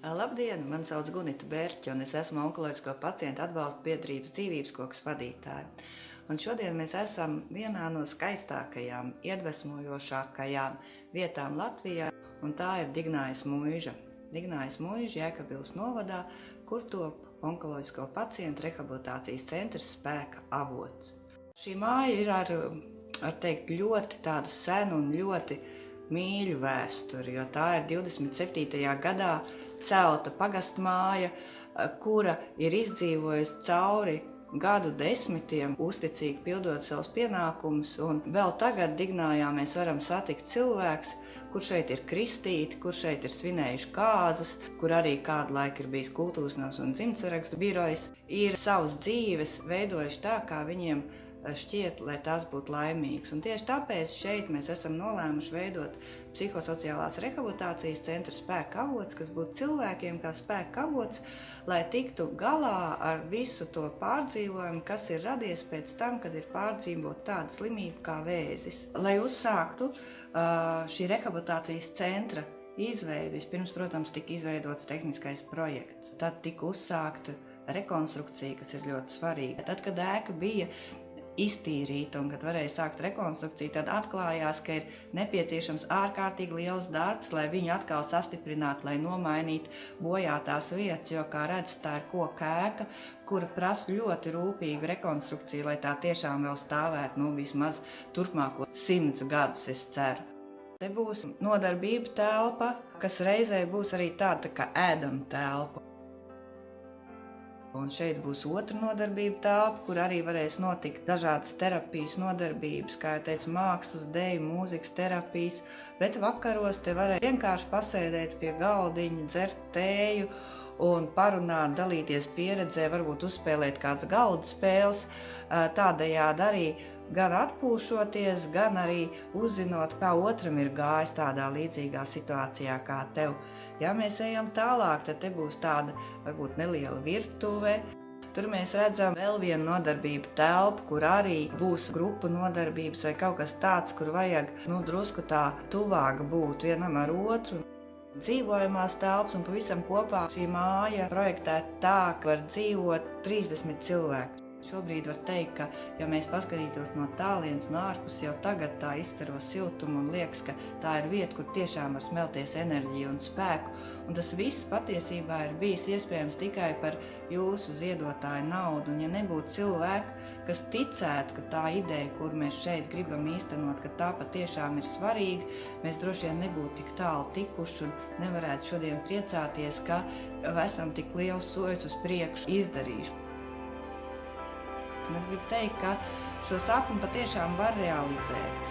Labdien! Mani sauc Gunita Bērķe, un es esmu onkoloģisko pacientu atbalsta biedrības Dzīvības koks vadītāja. Un šodien mēs esam vienā no skaistākajām, iedvesmojošākajām vietām Latvijā, un tā ir Dignājas muiža. Dignājas muiža Jēkabpils novadā, kur top onkoloģisko pacientu rehabilitācijas centrs Spēka avots. Šī māja ir ar teikt, ļoti tādu senu un ļoti mīļu vēsturi, jo tā ir 27. gadā celta pagastmāja, kura ir izdzīvojusi cauri gadu desmitiem, uzticīgi pildot savus pienākumus, un vēl tagad Dignājā mēs varam satikt cilvēks, kur šeit ir kristīti, kur šeit ir svinējuši kāzas, kur arī kādu laiku ir bijis kultūras nams un dzimtsarakstu birojs, ir savas dzīves veidojuši tā, kā viņiem šķiet, lai tās būtu laimīgas. Un tieši tāpēc šeit mēs esam nolēmuši veidot psihosociālās rehabilitācijas centru Spēka avots, kas būtu cilvēkiem kā spēka avots, lai tiktu galā ar visu to pārdzīvojumu, kas ir radies pēc tam, kad ir pārdzīvot tāda slimība kā vēzis. Lai uzsāktu šī rehabilitācijas centra izveidi, vispirms, protams, tika izveidots tehniskais projekts. Tad tika uzsākta rekonstrukcija, kas ir ļoti svarīga. Tad, kad ēka bija iztīrīta un kad varēja sākt rekonstrukciju, tad atklājās, ka ir nepieciešams ārkārtīgi liels darbs, lai viņu atkal sastiprinātu, lai nomainītu bojātās vietas, jo, kā redz, tā ir koka ēka, kura prasa ļoti rūpīgu rekonstrukciju, lai tā tiešām vēl stāvētu, vismaz turpmāko 100 gadus, es ceru. Te būs nodarbība telpa, kas reizē būs arī tāda kā ēdama telpa. Un šeit būs otra nodarbība telpa, kur arī varēs notikt dažādas terapijas nodarbības, kā jau teicu, mākslas, deju, mūzikas terapijas, bet vakaros te varēs vienkārši pasēdēt pie galdiņa, dzert tēju un parunāt, dalīties pieredzē, varbūt uzspēlēt kādas galda spēles, tādējādi arī gan atpūšoties, gan arī uzzinot, kā otram ir gājis tādā līdzīgā situācijā kā tev. Ja mēs ejam tālāk, tad te būs tāda varbūt neliela virtuve. Tur mēs redzam vēl vienu nodarbību telpu, kur arī būs grupu nodarbības vai kaut kas tāds, kur vajag drusku tā tuvāk būt vienam ar otru. Dzīvojamās telpas un pavisam kopā šī māja projektēta tā, ka var dzīvot 30 cilvēku. Šobrīd var teikt, ka, ja mēs paskatītos no tālienes un ārpus, jau tagad tā izstaro siltumu un liekas, ka tā ir vieta, kur tiešām var smelties enerģiju un spēku. Un tas viss patiesībā ir bijis iespējams tikai par jūsu ziedotāju naudu. Un ja nebūtu cilvēku, kas ticētu, ka tā ideja, kur mēs šeit gribam īstenot, ka tā patiešām ir svarīga, mēs droši vien nebūtu tik tālu tikuši un nevarētu šodien priecāties, ka esam tik liels soļus uz priekšu izdarījuši. Es gribu teikt, ka šo sapni patiešām var realizēt.